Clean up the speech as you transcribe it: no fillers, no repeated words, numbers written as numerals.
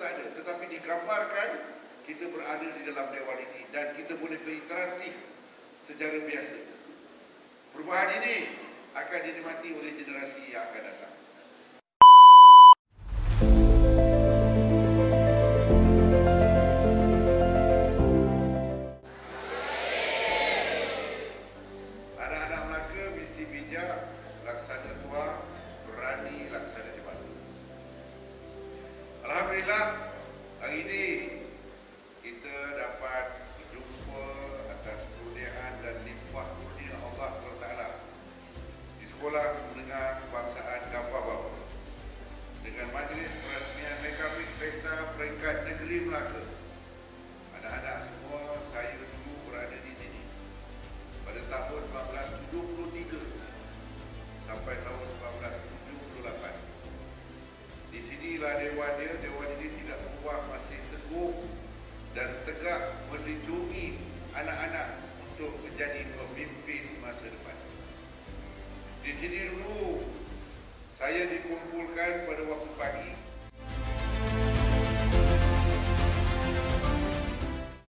tak ada. Tetapi digambarkan kita berada di dalam dewan ini dan kita boleh berinteraksi secara biasa. Perubahan ini akan dinikmati oleh generasi yang akan datang. Anak-anak Melaka mesti bijak, laksana tua, berani, laksana dibantu. Alhamdulillah, hari ini kita dapat berjumpa atas kurniaan dan limpah kurnia Allah SWT di Sekolah Menengah Kebangsaan Gambar Bawah dengan majlis perasmian Megabit Pesta Peringkat Negeri Melaka. Anak-anak semua, saya dulu berada di sini pada tahun 1973 sampai tahun 1978. Di sinilah dewan dia. Dewan ini tidak berubah, masih teguh dan tegak melindungi anak-anak untuk menjadi pemimpin masa depan. Di sini dulu saya dikumpulkan pada waktu pagi